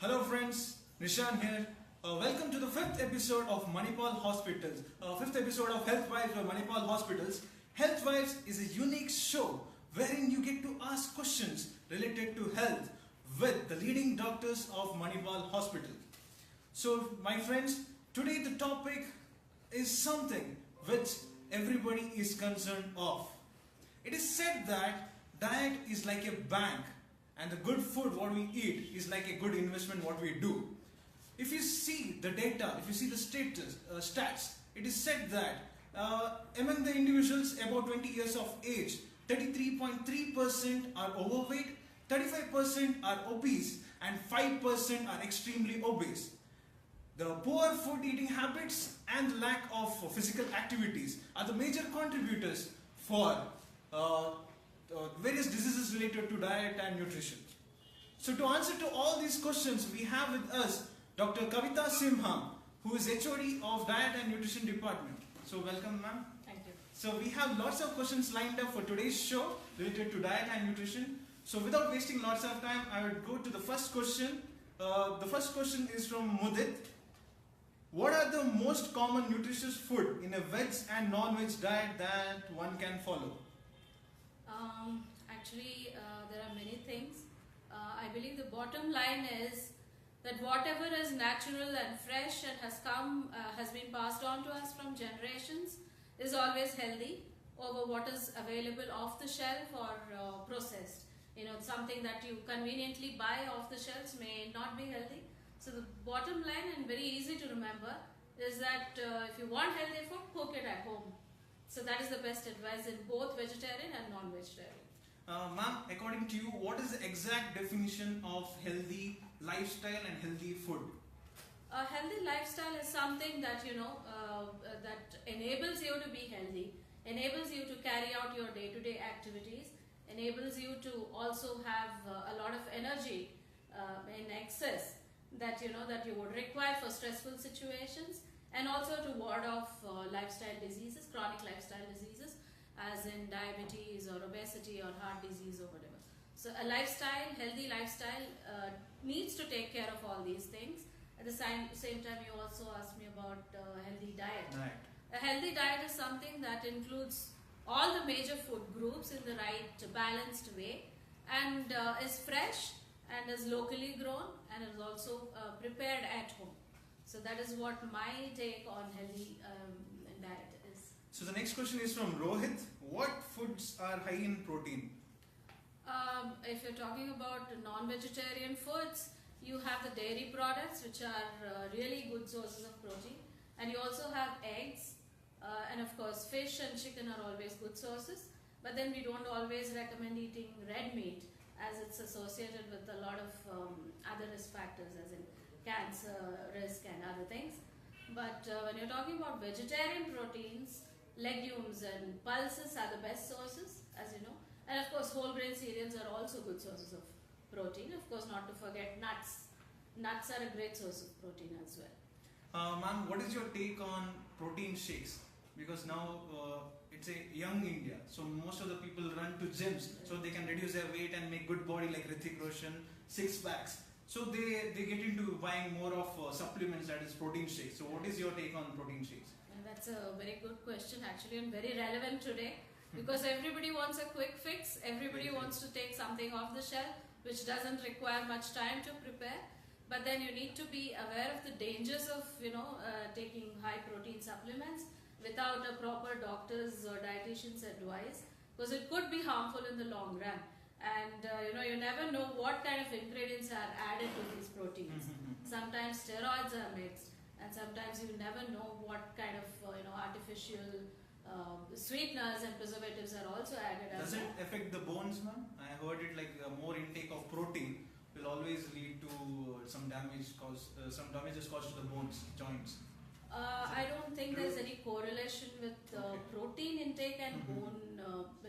Hello friends, Nishan here. Welcome to the 5th episode of Manipal Hospitals. 5th episode of Health Vibes by Manipal Hospitals. Health Vibes is a unique show wherein you get to ask questions related to health with the leading doctors of Manipal Hospital. So my friends, today the topic is something which everybody is concerned of. It is said that diet is like a bank and the good food what we eat is like a good investment what we do. If you see the data, if you see the stats, it is said that among the individuals about 20 years of age, 33.3% are overweight, 35% are obese and 5% are extremely obese. The poor food eating habits and lack of physical activities are the major contributors for various diseases related to diet and nutrition. So to answer to all these questions, we have with us Dr. Kavitha Simha, who is HOD of Diet and Nutrition Department. So welcome, ma'am. Thank you. So we have lots of questions lined up for today's show related to diet and nutrition. So without wasting lots of time, I would go to the first question. The first question is from Mudit. What are the most common nutritious food in a veg and non-veg diet that one can follow? There are many things. I believe the bottom line is that whatever is natural and fresh and has been passed on to us from generations is always healthy over what is available off the shelf or processed. Something that you conveniently buy off the shelves may not be healthy. So the bottom line, and very easy to remember, is that if you want healthy food, cook it at home. So that is the best advice in both vegetarian and non-vegetarian. Ma'am, according to you, what is the exact definition of healthy lifestyle and healthy food? A healthy lifestyle is something that that enables you to be healthy, enables you to carry out your day-to-day activities, enables you to also have a lot of energy in excess that you would require for stressful situations, and also to ward off lifestyle diseases, chronic lifestyle diseases, as in diabetes or obesity or heart disease or whatever. So a healthy lifestyle needs to take care of all these things. At the same time, you also asked me about a healthy diet. Right. A healthy diet is something that includes all the major food groups in the right balanced way, and is fresh and is locally grown and is also prepared at home. So that is what my take on healthy diet is. So the next question is from Rohit. What foods are high in protein? If you're talking about non-vegetarian foods, you have the dairy products, which are really good sources of protein, and you also have eggs, and of course fish and chicken are always good sources. But then we don't always recommend eating red meat, as it's associated with a lot of other risk factors, as in cancer risk and other things. But when you're talking about vegetarian proteins, legumes and pulses are the best sources, as you know. And of course whole grain cereals are also good sources of protein. Of course, not to forget nuts. Nuts are a great source of protein as well. Ma'am, what is your take on protein shakes? Because now it's a young India, so most of the people run to gyms so they can reduce their weight and make good body like Hrithik Roshan, 6 packs. So they get into buying more of supplements, that is protein shakes. So what is your take on protein shakes? That's a very good question actually, and very relevant today, because everybody wants a quick fix. Everybody wants to take something off the shelf which doesn't require much time to prepare. But then you need to be aware of the dangers of taking high protein supplements without a proper doctor's or dietitian's advice, because it could be harmful in the long run. And you never know what kind of ingredients are added to these proteins. Sometimes steroids are mixed, and sometimes you never know what kind of artificial sweeteners and preservatives are also added. Does it affect the bones, ma'am? I heard it like more intake of protein will always lead to some damages caused to the bones, joints. I don't think there's any correlation with protein intake and bone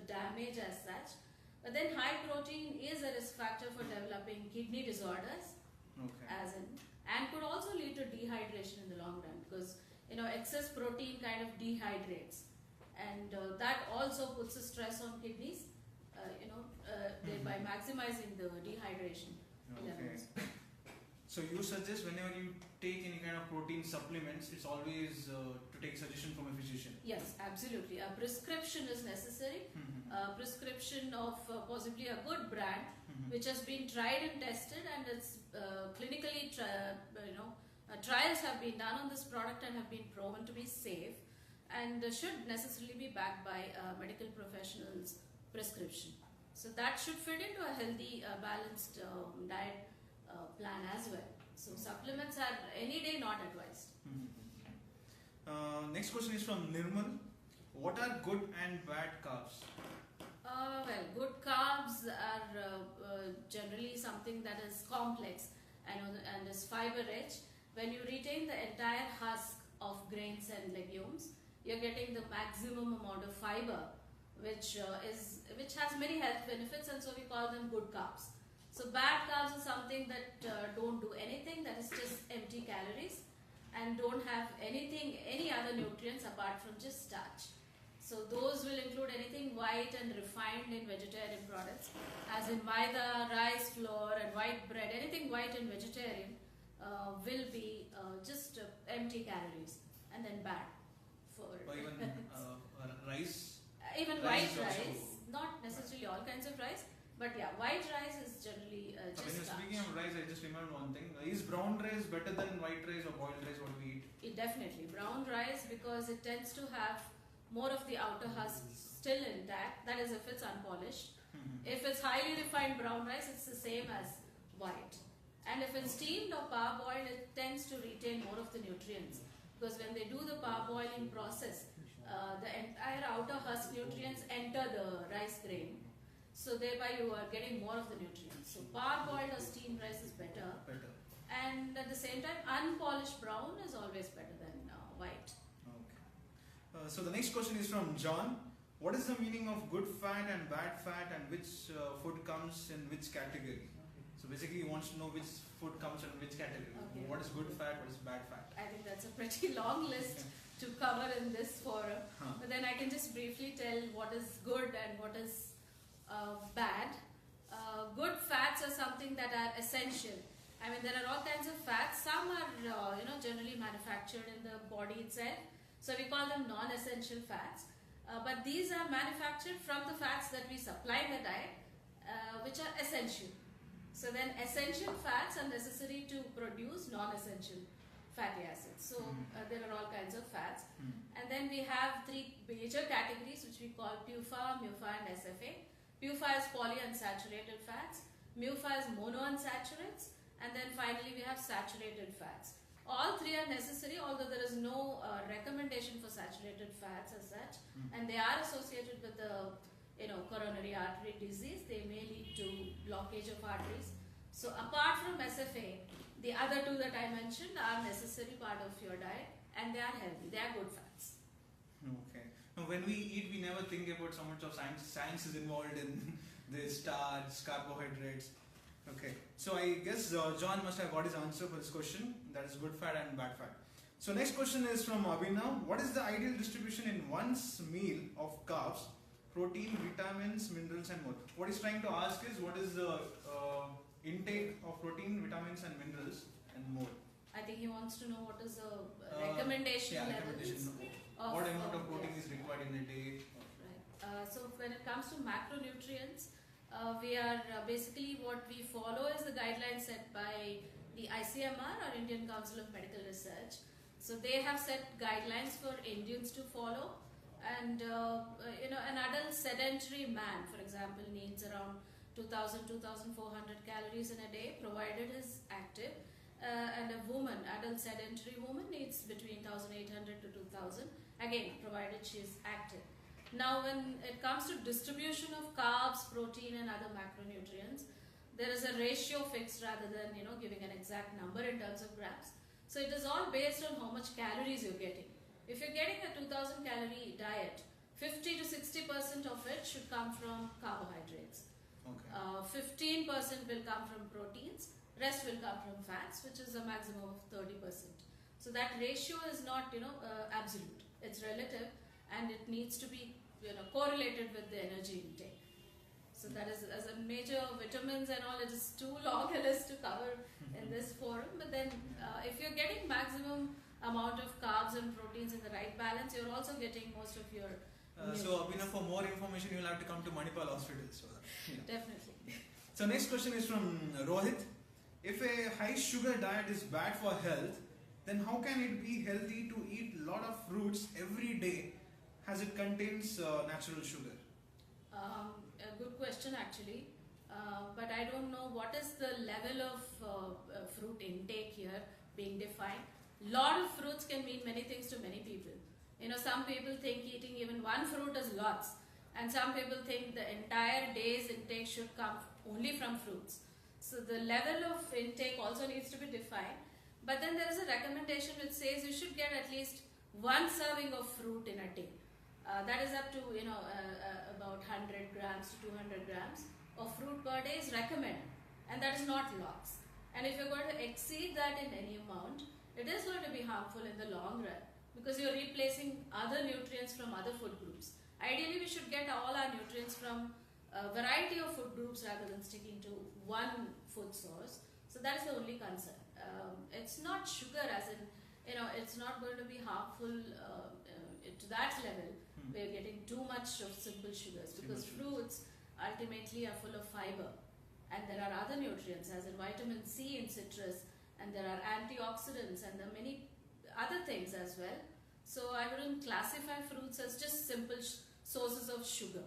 damage as such. But then high protein is a risk factor for developing kidney disorders, and could also lead to dehydration in the long run, because excess protein kind of dehydrates, and that also puts a stress on kidneys, by maximizing the dehydration levels. So you suggest whenever you take any kind of protein supplements, it's always to take suggestion from a physician. Yes, absolutely. A prescription is necessary. A prescription of possibly a good brand, which has been tried and tested, and it's clinically, trials have been done on this product and have been proven to be safe, and should necessarily be backed by a medical professional's prescription. So that should fit into a healthy, balanced diet plan as well. So supplements are any day not advised. Next question is from Nirmal. What are good and bad carbs? Well, good carbs are generally something that is complex and is fiber rich. When you retain the entire husk of grains and legumes, you're getting the maximum amount of fiber, which has many health benefits, and so we call them good carbs. So bad carbs is something that don't do anything, that is just empty calories, and don't have any other nutrients apart from just starch. So those will include anything white and refined in vegetarian products, as in maida, rice flour and white bread. Anything white in vegetarian will be just empty calories, and then bad for Or even rice? Even Rice white is also- rice, not necessarily all kinds of rice, but yeah, white rice is generally just When you're starch. speaking of rice, I just remember one thing. Is brown rice better than white rice or boiled rice? What do we eat? Definitely brown rice, because it tends to have more of the outer husk still intact, that is if it's unpolished. If it's highly refined brown rice, it's the same as white. And if it's steamed or parboiled, it tends to retain more of the nutrients, because when they do the parboiling process, the entire outer husk nutrients enter the rice grain, so thereby you are getting more of the nutrients. So parboiled or steamed rice is better, and at the same time unpolished brown is always better than white. Okay. So the next question is from John. What is the meaning of good fat and bad fat, and which food comes in which category? So basically he wants to know which food comes in which category. Okay. What is good fat, what is bad fat? I think that's a pretty long list to cover in this forum. But then I can just briefly tell what is good and what is bad. Good fats are something that are essential. I mean, there are all kinds of fats. Some are generally manufactured in the body itself, so we call them non-essential fats. But these are manufactured from the fats that we supply in the diet, which are essential. So then essential fats are necessary to produce non-essential fatty acids. So there are all kinds of fats. And then we have three major categories, which we call PUFA, MUFA and SFA. PUFA is polyunsaturated fats, MUFA is monounsaturates, and then finally we have saturated fats. All three are necessary, although there is no recommendation for saturated fats as such, and they are associated with the coronary artery disease. They may lead to blockage of arteries. So apart from SFA, the other two that I mentioned are necessary part of your diet, and they are healthy. They are good fats. Okay. Now when we eat, we never think about so much of science. Science is involved in the starch, carbohydrates. Okay. So I guess John must have got his answer for this question. That is good fat and bad fat. So next question is from Abhinav. What is the ideal distribution in one's meal of carbs, protein, vitamins, minerals and more? What he's trying to ask is what is the intake of protein, vitamins and minerals and more. I think he wants to know what is the recommendation levels. What amount of protein is required in a day? Right. So when it comes to macronutrients, we are basically what we follow is the guidelines set by the ICMR, or Indian Council of Medical Research. So they have set guidelines for Indians to follow, and an adult sedentary man, for example, needs around 2,000-2,400 calories in a day, provided is active. And a woman, adult sedentary woman, needs between 1,800 to 2,000, again provided she is active. Now when it comes to distribution of carbs, protein and other macronutrients, there is a ratio fixed rather than giving an exact number in terms of grams. So it is all based on how much calories you're getting. If you're getting a 2,000 calorie diet, 50 to 60% of it should come from carbohydrates. Okay. 15% will come from proteins, rest will come from fats, which is a maximum of 30%. So that ratio is not absolute, it's relative, and it needs to be correlated with the energy intake. So that is as a major vitamins and all. It is too long a list to cover in this forum. But then, if you're getting maximum amount of carbs and proteins in the right balance, you're also getting most of your. So, for more information, you'll have to come to Manipal Hospital. So, Definitely. So, next question is from Rohit. If a high sugar diet is bad for health, then how can it be healthy to eat a lot of fruits every day as it contains natural sugar? A good question actually, but I don't know what is the level of fruit intake here being defined. Lot of fruits can mean many things to many people. Some people think eating even one fruit is lots, and some people think the entire day's intake should come only from fruits. So the level of intake also needs to be defined. But then there is a recommendation which says you should get at least one serving of fruit in a day. That is up to about 100 grams to 200 grams of fruit per day is recommended, and that is not lots. And if you're going to exceed that in any amount, it is going to be harmful in the long run because you're replacing other nutrients from other food groups. Ideally, we should get all our nutrients from a variety of food groups rather than sticking to one food source. So that's the only concern. It's not sugar as in, it's not going to be harmful to that level. We're getting too much of simple sugars because fruits ultimately are full of fiber, and there are other nutrients as in vitamin C in citrus, and there are antioxidants, and there are many other things as well. So I wouldn't classify fruits as just simple sources of sugar.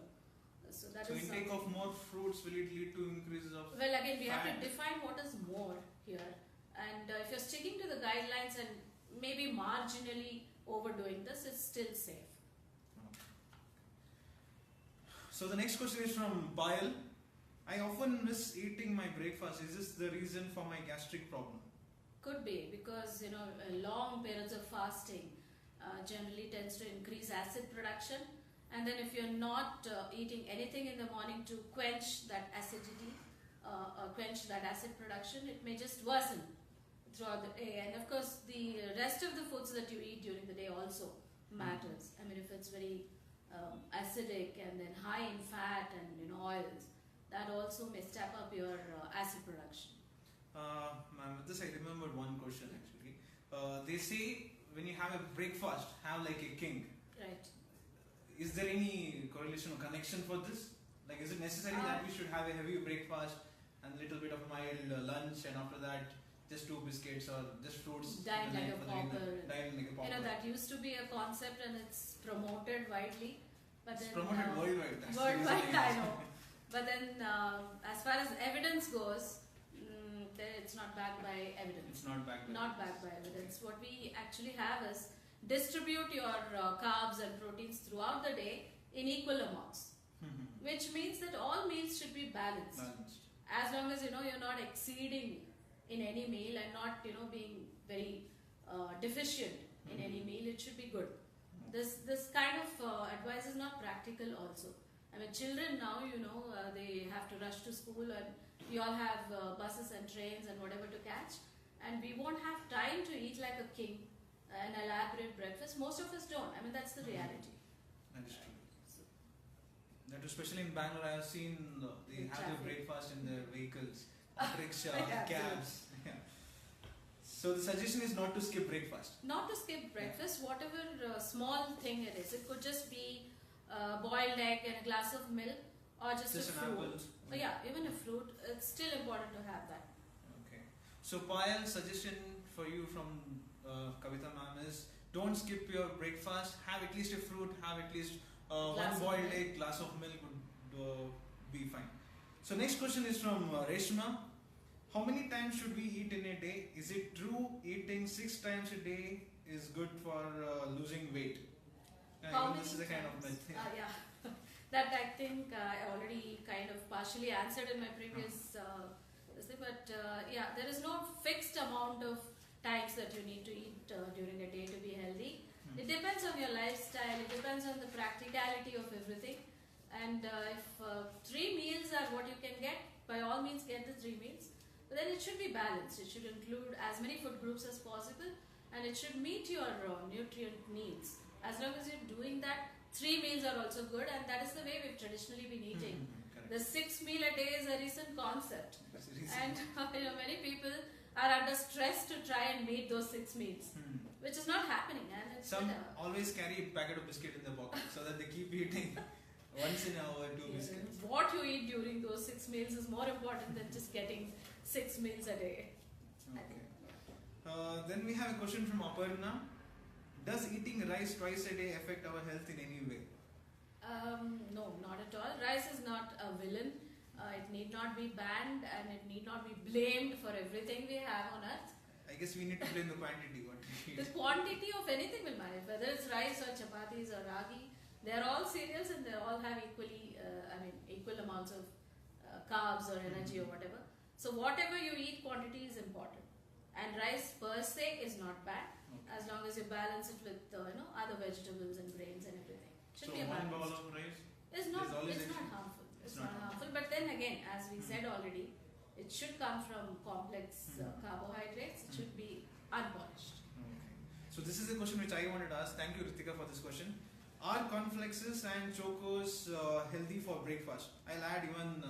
So intake of more fruits, will it lead to increases of Well, again, we fat? have to define what is more here, and if you're sticking to the guidelines and maybe marginally overdoing this, it's still safe. So the next question is from Payal. I often miss eating my breakfast. Is this the reason for my gastric problem? Could be because long periods of fasting generally tends to increase acid production, and then if you're not eating anything in the morning to quench that acidity or quench that acid production, it may just worsen throughout the day. And of course, the rest of the foods that you eat during the day also matters. I mean, if it's very acidic and then high in fat and oils, that also may step up your acid production. Ma'am, with this I remembered one question actually. They say when you have a breakfast, have like a king. Right. Is there any correlation or connection for this? Like, is it necessary that we should have a heavy breakfast and a little bit of mild lunch, and after that just 2 biscuits or just fruits? Dine like a pauper. That used to be a concept and it's promoted widely. But it's then, promoted worldwide. Worldwide, I know. But then, as far as evidence goes, it's not backed by evidence. It's not backed by evidence. What we actually have is distribute your carbs and proteins throughout the day in equal amounts, which means that all meals should be balanced. As long as you're not exceeding in any meal and not being very deficient in any meal, it should be good. This kind of advice is not practical also. I mean, children now, they have to rush to school, and we all have buses and trains and whatever to catch, and we won't have time to eat like a king, an elaborate breakfast. Most of us don't. I mean, that's the reality. That is true. That especially in Bangalore, I have seen they have their breakfast in their vehicles, rickshaw, cabs. Yeah. So the suggestion is not to skip breakfast. Not to skip breakfast, whatever small thing it is. It could just be boiled egg and a glass of milk, or just a fruit. Even a fruit. It's still important to have that. Okay. So Payal's suggestion for you from Kavitha ma'am is don't skip your breakfast. Have at least a fruit. Have at least one boiled egg, glass of milk would be fine. So next question is from Reshma. How many times should we eat in a day? Is it true eating 6 times a day is good for losing weight? This is a kind of myth. That I think I already kind of partially answered in my previous but there is no fixed amount of times that you need to eat during a day to be healthy. It depends on your lifestyle, it depends on the practicality of everything, and if 3 meals are what you can get, by all means get the 3 meals, but then it should be balanced. It should include as many food groups as possible, and it should meet your nutrient needs. As long as you're doing that, 3 meals are also good, and that is the way we've traditionally been eating The 6 meal a day is a recent concept. That's the reason. And many people are under stress to try and meet those 6 meals, which is not happening. And it's Some always carry a packet of biscuit in their pocket so that they keep eating once in an hour 2 biscuits. What you eat during those 6 meals is more important than just getting 6 meals a day. Okay. Then we have a question from Aparna. Does eating rice twice a day affect our health in any way? No, not at all. Rice is not a villain. It need not be banned and it need not be blamed for everything we have on earth. I guess we need to blame the quantity. What we The eat. quantity of anything will matter, whether it's rice or chapatis or ragi. They are all cereals and they all have equal amounts of carbs or energy or whatever. So whatever you eat, quantity is important. And rice per se is not bad, as long as you balance it with other vegetables and grains and everything. Should So be a one balance. bowl of rice? It's not. There's always It's not extra. harmful. It's It's not not harmful. But then again, as we said already, it should come from complex carbohydrates. It should be unpolished. Okay. So this is a question which I wanted to ask. Thank you, Ritika, for this question. Are cornflakes and chocos healthy for breakfast? I'll add even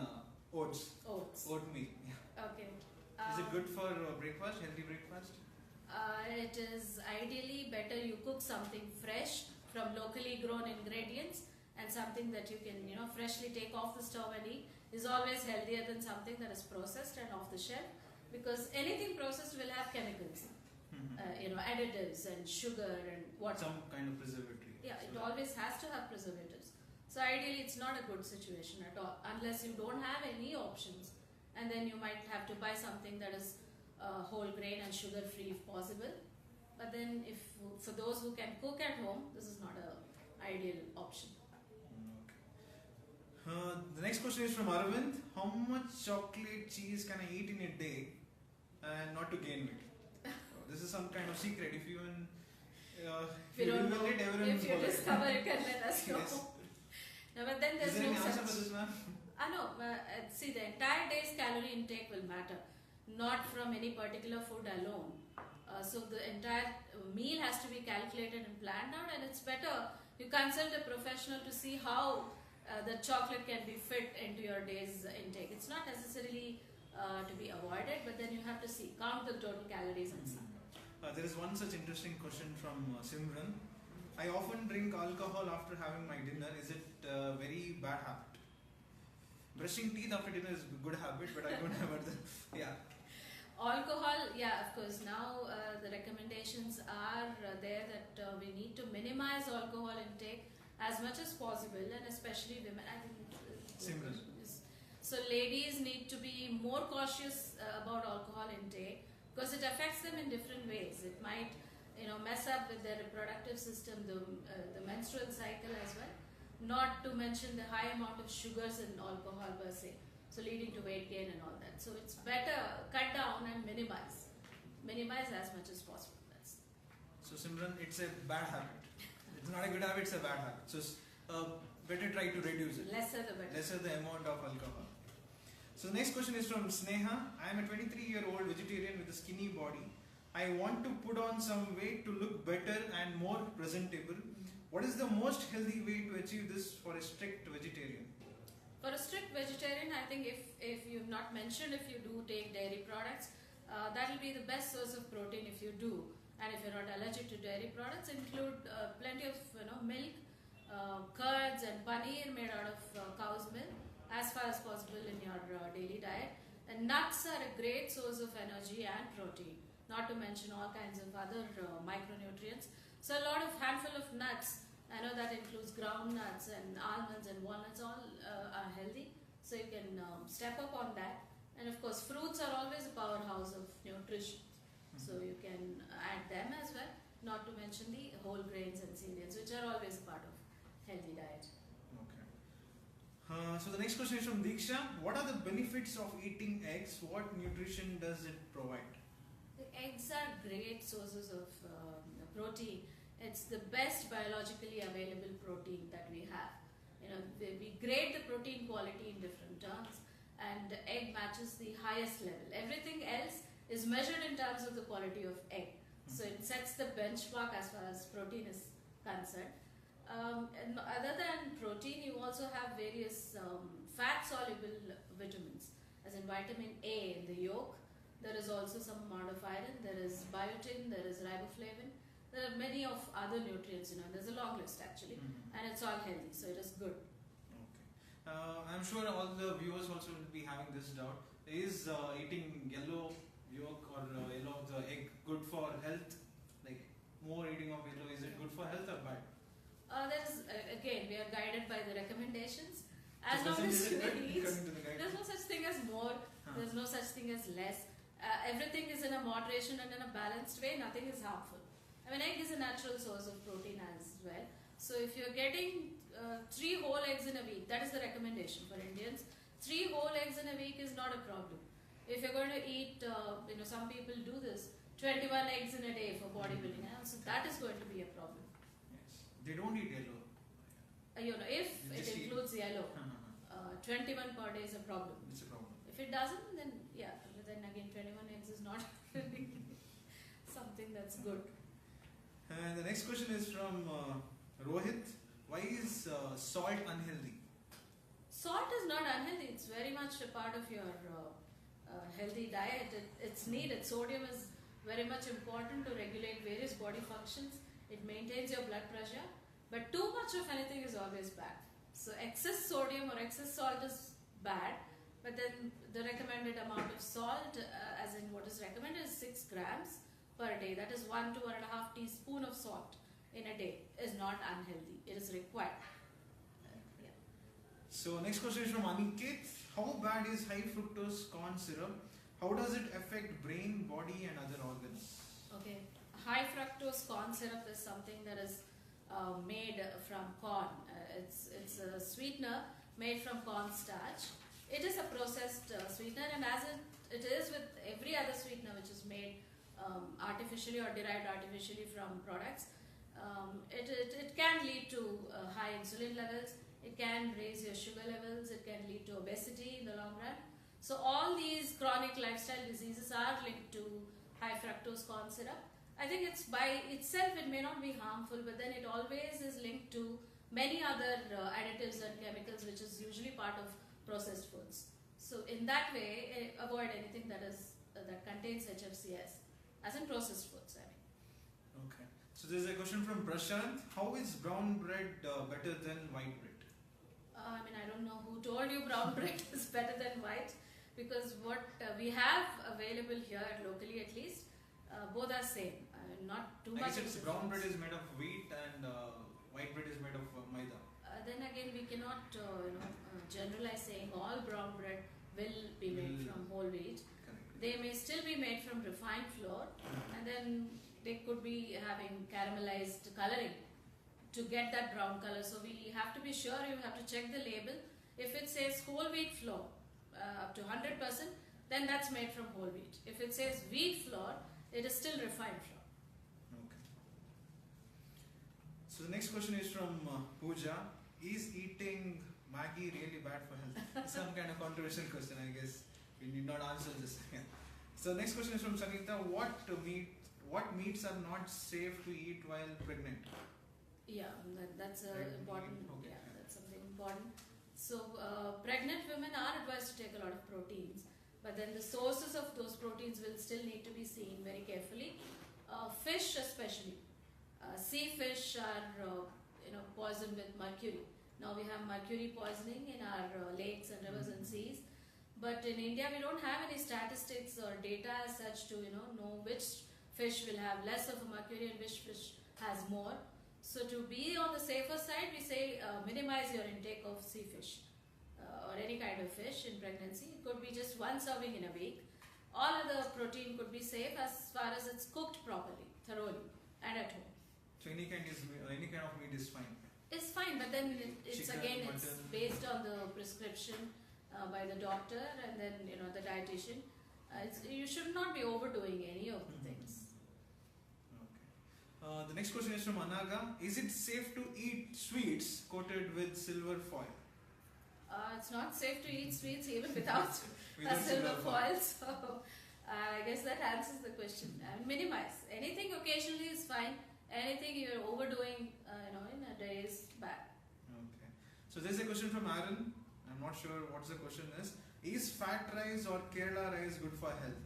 oats, Oats. oatmeal. Yeah. Okay. Is it good for breakfast? Healthy breakfast? It is ideally better you cook something fresh from locally grown ingredients, and something that you can freshly take off the stove and eat is always healthier than something that is processed and off the shelf, because anything processed will have chemicals, additives and sugar and what. Some kind of preservative. Yeah, it always has to have preservatives. So ideally it's not a good situation at all, unless you don't have any options, and then you might have to buy something that is whole grain and sugar free if possible. But then if for those who can cook at home, this is not a ideal option. Okay. The next question is from Arvind. How much chocolate cheese can I eat in a day and not to gain weight? This is some kind of secret. If you We don't know. it, everyone If will you follow it. discover, you can let us know. Yes. No, but then Is there's there no any answer for such. this, ma'am? No. See, the entire day's calorie intake will matter, not from any particular food alone. So the entire meal has to be calculated and planned out, and it's better you consult a professional to see how the chocolate can be fit into your day's intake. It's not necessarily to be avoided, but then you have to see, count the total calories and stuff. There is one such interesting question from Simran. I often drink alcohol after having my dinner. Is it a very bad habit? Brushing teeth after dinner is a good habit, but I don't have it. Yeah. Alcohol, yeah, of course. Now the recommendations are there that we need to minimize alcohol intake as much as possible, and especially women. I think. Simran. So ladies need to be more cautious about alcohol intake, because it affects them in different ways. It might, mess up with their reproductive system, the menstrual cycle as well. Not to mention the high amount of sugars in alcohol per se, so leading to weight gain and all that. So it's better cut down and minimize as much as possible. So Simran, it's a bad habit. It's not a good habit, it's a bad habit. So better try to reduce it. Lesser the better. Lesser the amount of alcohol. So the next question is from Sneha. I am a 23-year-old vegetarian with a skinny body. I want to put on some weight to look better and more presentable. What is the most healthy way to achieve this for a strict vegetarian? For a strict vegetarian, I think if you've not mentioned, if you do take dairy products, that will be the best source of protein if you do. And if you're not allergic to dairy products, include plenty of milk, curds and paneer made out of cow's milk as far as possible in your daily diet. And nuts are a great source of energy and protein, not to mention all kinds of other micronutrients. So a handful of nuts, I know that includes ground nuts and almonds and walnuts, all are healthy. So you can step up on that. And of course, fruits are always a powerhouse of nutrition. So you can add them as well, not to mention the whole grains and cereals, which are always a part of healthy diet. Okay. So the next question is from Diksha. What are the benefits of eating eggs? What nutrition does it provide? The eggs are great sources of protein. It's the best biologically available protein that we have. We grade the protein quality in different terms, and the egg matches the highest level. Everything else is measured in terms of the quality of egg. So it sets the benchmark as far as protein is concerned. other than protein, you also have various fat-soluble vitamins, as in vitamin A in the yolk. There is also some amount of iron. There is biotin. There is riboflavin. There are many of other nutrients. There's a long list actually, and it's all healthy, so it is good. Okay. I'm sure all the viewers also will be having this doubt. Is eating yellow yolk or yellow of the egg good for health? Like more eating of yellow, is it good for health or bad? Again, we are guided by the recommendations. As So long as you percentage eat, according to the guide? there's no such thing as more. There's no such thing as less. Everything is in a moderation and in a balanced way. Nothing is harmful. I mean, egg is a natural source of protein as well. So if you're getting 3 whole eggs in a week, that is the recommendation for Indians. 3 whole eggs in a week is not a problem. If you're going to eat, some people do this, 21 eggs in a day for bodybuilding, so that is going to be a problem. Yes. They don't eat yellow. If it includes yellow, 21 per day is a problem. It's a problem. If it doesn't, then then again 21 eggs is not really something that's good. And the next question is from Rohit. Why is salt unhealthy? Salt is not unhealthy. It's very much a part of your healthy diet. It's needed. Sodium is very much important to regulate various body functions. It maintains your blood pressure. But too much of anything is always bad. So excess sodium or excess salt is bad. But then the recommended amount of salt, as in what is recommended, is 6 grams per day. That is 1 to 1.5 teaspoon of salt in a day is not unhealthy. It is required. Yeah. So next question is from Aniket. How bad is high fructose corn syrup? How does it affect brain, body and other organs? Okay. High fructose corn syrup is something that is made from corn. It's a sweetener made from corn starch. It is a processed sweetener, and as it is with every other sweetener which is made artificially or derived artificially from products, it can lead to high insulin levels, it can raise your sugar levels, it can lead to obesity in the long run. So all these chronic lifestyle diseases are linked to high fructose corn syrup. I think it's by itself it may not be harmful, but then it always is linked to many other additives and chemicals which is usually part of processed foods. So in that way, avoid anything that contains HFCS, as in processed foods. I mean. Okay. So there's a question from Prashant. How is brown bread better than white bread? I don't know who told you brown bread is better than white, because what we have available here locally at least, both are same. Not too much. I guess brown bread is made of wheat and white bread is made of maida. Then again, we cannot generalize saying all brown bread will be made from whole wheat. Correct. They may still be made from refined flour, and then they could be having caramelized coloring to get that brown color. So we have to be sure, you have to check the label. If it says whole wheat flour up to 100%, then that's made from whole wheat. If it says wheat flour, it is still refined flour. Okay. So the next question is from Pooja. Is eating Maggi really bad for health? Some kind of controversial question, I guess. We need not answer this. So next question is from Sangeeta. What meats are not safe to eat while pregnant? Yeah, that's important. Okay. Yeah, that's something important. So pregnant women are advised to take a lot of proteins, but then the sources of those proteins will still need to be seen very carefully. Fish especially. Sea fish are poisoned with mercury. Now we have mercury poisoning in our lakes and rivers and seas. But in India, we don't have any statistics or data as such to know which fish will have less of a mercury and which fish has more. So to be on the safer side, we say minimize your intake of sea fish or any kind of fish in pregnancy. It could be just one serving in a week. All other protein could be safe as far as it's cooked properly, thoroughly, and at home. So any kind of meat is fine. It's fine, but then it's Chicken, again mutton. it's based on the prescription by the doctor and then the dietitian. You should not be overdoing any of the things. Okay. The next question is from Anaga. Is it safe to eat sweets coated with silver foil? It's not safe to eat sweets even without Without a silver foil. So I guess that answers the question. Minimize. Anything occasionally is fine. Anything you're overdoing, in a day is bad. So there's a question from Aaron. I'm not sure what the question is. Is fat rice or Kerala rice good for health?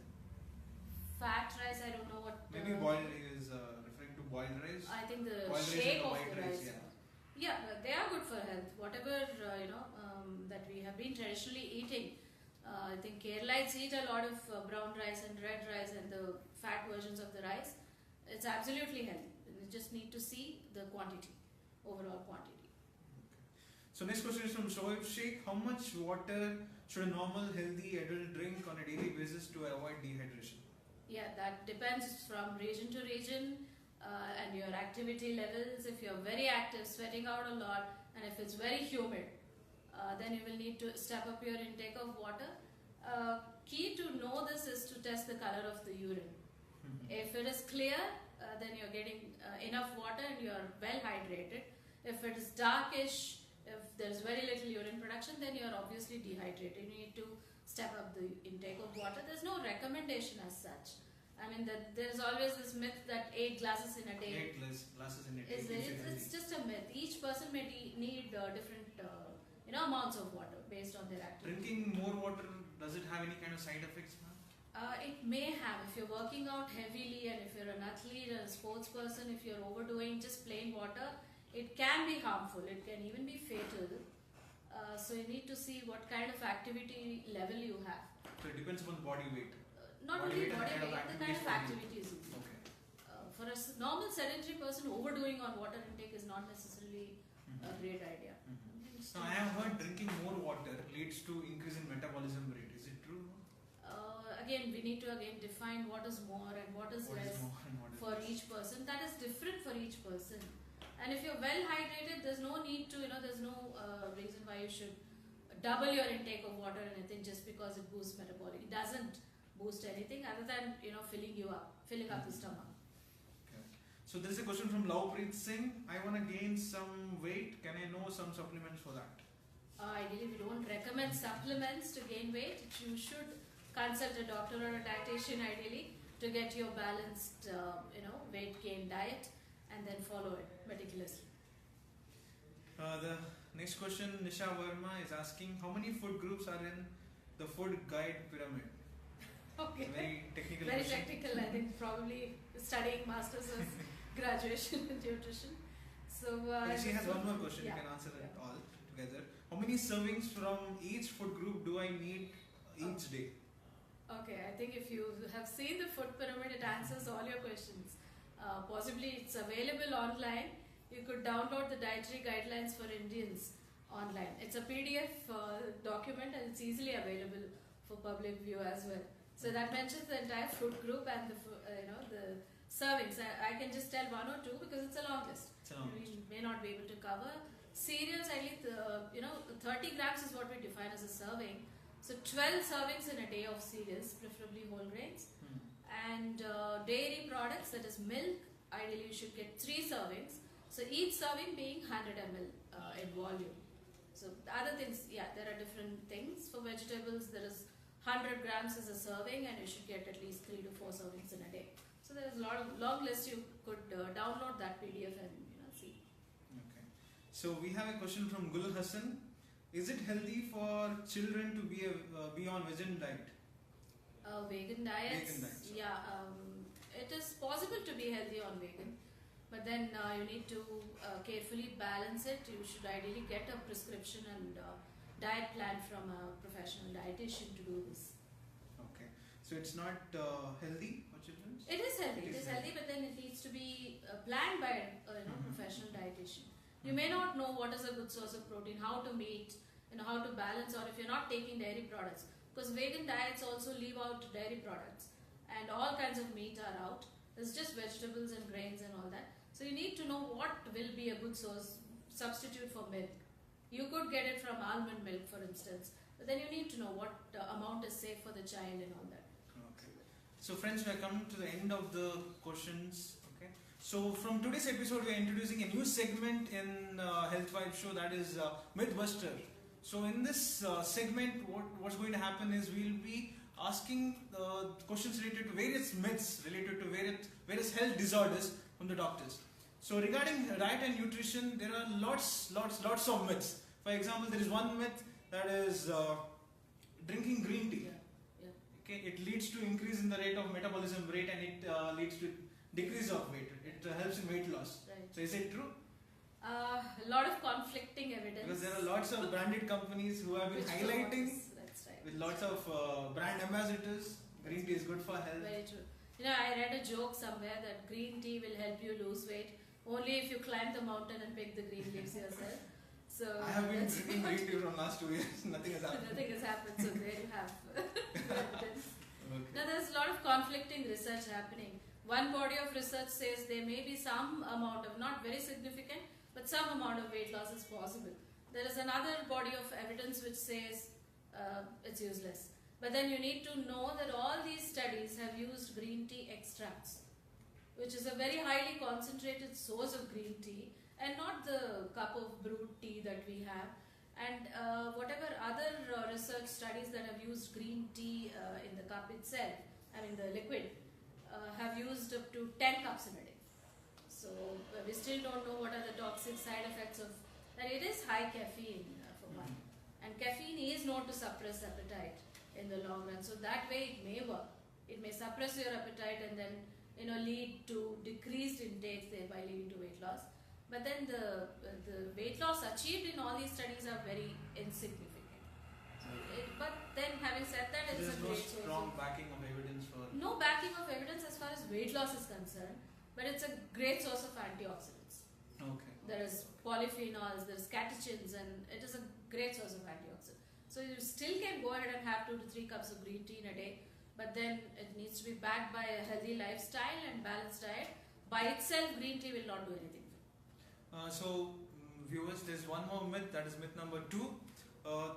Fat rice, I don't know what. Maybe boiled is referring to boiled rice. I think the Boiled rice shape and of white the rice. rice, Yeah, they are good for health. Whatever that we have been traditionally eating. I think Keralites eat a lot of brown rice and red rice and the fat versions of the rice. It's absolutely healthy. You just need to see the quantity, overall quantity. So next question is from Shoaib Sheikh. How much water should a normal healthy adult drink on a daily basis to avoid dehydration? Yeah, that depends from region to region and your activity levels. If you're very active, sweating out a lot, and if it's very humid, then you will need to step up your intake of water. Key to know this is to test the color of the urine. If it is clear, then you're getting enough water and you're well hydrated. If it is darkish, if there's very little urine production, then you're obviously dehydrated. You need to step up the intake of water. There's no recommendation as such. I mean, there's always this myth that 8 glasses in a day. 8 glasses in a day. It's just a myth. Each person may need different amounts of water based on their activity. Drinking more water, does it have any kind of side effects, ma'am? It may have. If you're working out heavily and if you're an athlete or a sports person, if you're overdoing just plain water, it can be harmful. It can even be fatal. So you need to see what kind of activity level you have. So it depends upon body weight. Not only body weight, the kind of activities you do. Okay. For a normal sedentary person, overdoing on water intake is not necessarily a great idea. Now I have heard drinking more water leads to increase in metabolism rate. Is it true? Again, we need to define what is more and what is less for each person. That is different for each person. And if you're well hydrated, there's no need to, there's no reason why you should double your intake of water or anything just because it boosts metabolic. It doesn't boost anything other than, filling up the stomach. Okay. So there is a question from Lavpreet Singh. I want to gain some weight. Can I know some supplements for that? Ideally, we don't recommend supplements to gain weight. You should consult a doctor or a dietitian ideally to get your balanced, weight gain diet and then follow it meticulously. The next question, Nisha Verma is asking, how many food groups are in the food guide pyramid? Okay. Very technical Very question. technical, I think probably studying masters of graduation in nutrition. So She has one more question, yeah. you can answer it all together. How many servings from each food group do I need each day? Okay, I think if you have seen the food pyramid, it answers all your questions. Possibly it's available online. You could download the dietary guidelines for Indians online. It's a PDF document and it's easily available for public view as well. So that mentions the entire food group and the servings. I can just tell one or two because it's a long list. We may not be able to cover. Cereals, I think 30 grams is what we define as a serving. So 12 servings in a day of cereals, preferably whole grains. And dairy products, that is milk, ideally you should get 3 servings. So each serving being 100 ml in volume. So the other things, there are different things. For vegetables, there is 100 grams as a serving and you should get at least 3 to 4 servings in a day. So there is a lot of long list. You could download that PDF and see. Okay. So we have a question from Gul Hassan. Is it healthy for children to be on vegan diet? Vegan diets? Vegan diets. It is possible to be healthy on vegan. But then you need to carefully balance it. You should ideally get a prescription and diet plan from a professional dietitian to do this. Okay. So it's not healthy for children? It is healthy. It is healthy, but then it needs to be planned by a professional dietitian. You may not know what is a good source of protein, how to meet, how to balance, or if you're not taking dairy products. Because vegan diets also leave out dairy products. And all kinds of meat are out. It's just vegetables and grains and all that. So you need to know what will be a good substitute for milk. You could get it from almond milk, for instance. But then you need to know what amount is safe for the child and all that. Okay. So friends, we are coming to the end of the questions. Okay. So from today's episode, we are introducing a new segment in Health Vibe Show, that is Mythbuster. So in this segment, what's going to happen is we'll be asking questions related to various myths, related to various health disorders from the doctors. So regarding diet and nutrition, there are lots of myths. For example, there is one myth that is drinking green tea. Okay, it leads to increase in the rate of metabolism rate, and it leads to decrease of weight. It helps in weight loss. Right. So is it true? A lot of conflicting evidence. Because there are lots of branded companies who have been which highlighting That's right. with lots of brand ambassadors. Green tea is good for health. Very true. I read a joke somewhere that green tea will help you lose weight only if you climb the mountain and pick the green leaves yourself. So I have been drinking green tea from last 2 years. Nothing has happened. Nothing has happened. So there you have evidence. Okay. Now there's a lot of conflicting research happening. One body of research says there may be some amount of, not very significant, but some amount of weight loss is possible. There is another body of evidence which says it's useless. But then you need to know that all these studies have used green tea extracts, which is a very highly concentrated source of green tea, and not the cup of brewed tea that we have. And whatever other research studies that have used green tea in the cup itself, I mean the liquid, have used up to 10 cups in a day. So we still don't know what are the toxic side effects of that. It is high caffeine for one, and caffeine is known to suppress appetite in the long run. So that way it may work. It may suppress your appetite and then lead to decreased intake, thereby leading to weight loss. But then the weight loss achieved in all these studies are very insignificant. But then having said that, it is a great source. There's no strong backing of evidence for... No backing of evidence as far as weight loss is concerned, but it's a great source of antioxidants. Okay. There is polyphenols, there's catechins, and it is a great source of antioxidants. So you still can go ahead and have 2 to 3 cups of green tea in a day, but then it needs to be backed by a healthy lifestyle and balanced diet. By itself, green tea will not do anything. Viewers, there's one more myth, that is myth number 2.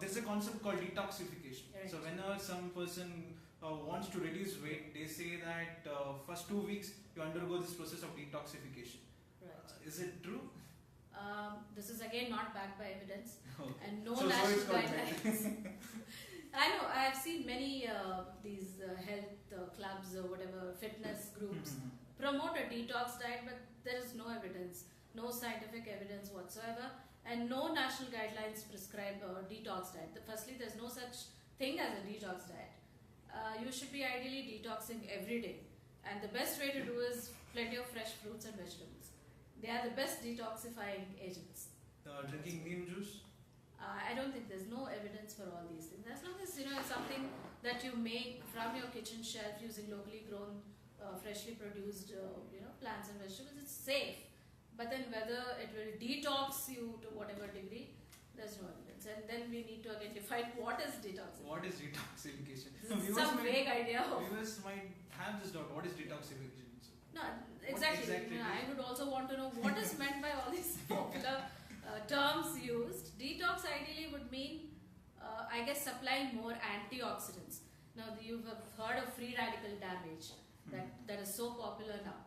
There's a concept called detoxification. Right. So whenever some person wants to reduce weight, they say that first 2 weeks you undergo this process of detoxification. Right. Is it true? This is again not backed by evidence, Okay. and no So national it's called guidelines. I know, I have seen many these health clubs or whatever, fitness groups promote a detox diet, but there is no evidence, no scientific evidence whatsoever, and no national guidelines prescribe a detox diet. Firstly, there's no such thing as a detox diet. You should be ideally detoxing every day, and the best way to do is plenty of fresh fruits and vegetables. They are the best detoxifying agents. Drinking neem juice? I don't think there's no evidence for all these things. As long as it's something that you make from your kitchen shelf using locally grown, freshly produced, plants and vegetables, it's safe. But then whether it will detox you to whatever degree, there's no evidence. And then we need to again define what is detoxification. What is detoxification? Some vague idea of. Viewers might have this doubt. What is detoxification? No, exactly. I would also want to know what is meant by all these popular terms used. Detox ideally would mean, I guess, supplying more antioxidants. Now, you've heard of free radical damage that is so popular now.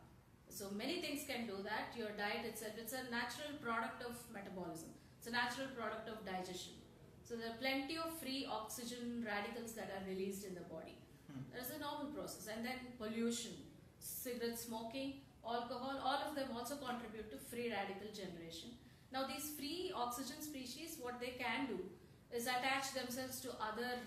So many things can do that. Your diet itself, it's a natural product of metabolism. It's a natural product of digestion. So there are plenty of free oxygen radicals that are released in the body. There's a normal process. And then pollution, cigarette smoking, alcohol, all of them also contribute to free radical generation. Now these free oxygen species, what they can do is attach themselves to other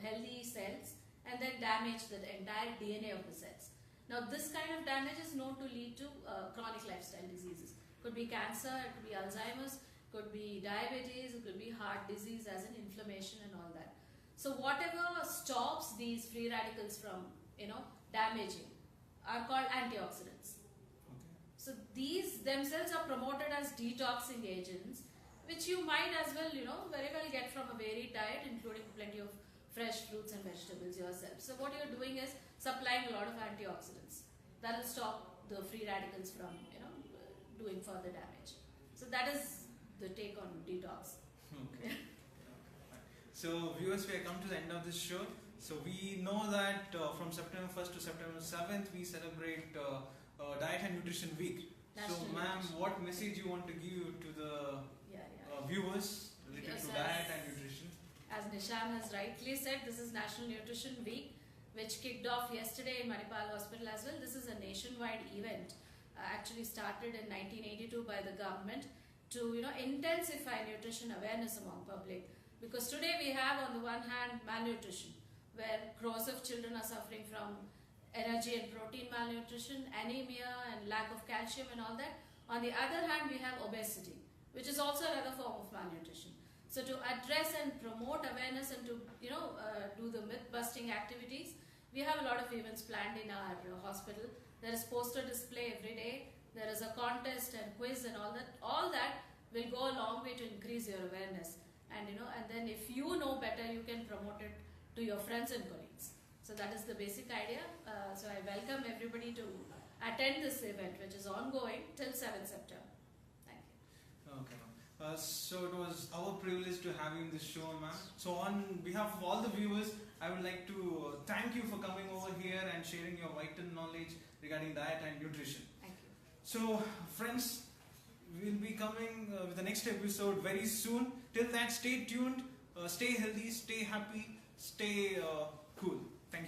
healthy cells and then damage the entire DNA of the cells. Now this kind of damage is known to lead to chronic lifestyle diseases. Could be cancer, it could be Alzheimer's, could be diabetes, it could be heart disease as in inflammation and all that. So whatever stops these free radicals from damaging are called antioxidants. Okay. So these themselves are promoted as detoxing agents, which you might as well, very well get from a varied diet, including plenty of fresh fruits and vegetables yourself. So what you're doing is supplying a lot of antioxidants that will stop the free radicals from, doing further damage. So that is the take on detox. Okay. So viewers, we have come to the end of this show. So we know that from September 1st to September 7th, we celebrate Diet and Nutrition Week. So ma'am, what message you want to give to the viewers related to diet and nutrition? As Nishan has rightly said, this is National Nutrition Week, which kicked off yesterday in Manipal Hospital as well. This is a nationwide event, actually started in 1982 by the government, to intensify nutrition awareness among public, because today we have on the one hand malnutrition, where crores of children are suffering from energy and protein malnutrition, anemia and lack of calcium and all that. On the other hand, we have obesity, which is also another form of malnutrition. So to address and promote awareness and to do the myth busting activities, we have a lot of events planned in our hospital. There is poster display every day. There is a contest and quiz and all that. All that will go a long way to increase your awareness. And and then if you know better, you can promote it to your friends and colleagues. So that is the basic idea. So I welcome everybody to attend this event, which is ongoing till 7th September. Thank you. Okay, ma'am. So it was our privilege to have you in this show, ma'am. So on behalf of all the viewers, I would like to thank you for coming over here and sharing your vital knowledge regarding diet and nutrition. Thank you. So friends, we'll be coming with the next episode very soon. Till that, stay tuned, stay healthy, stay happy, stay cool. Thank you.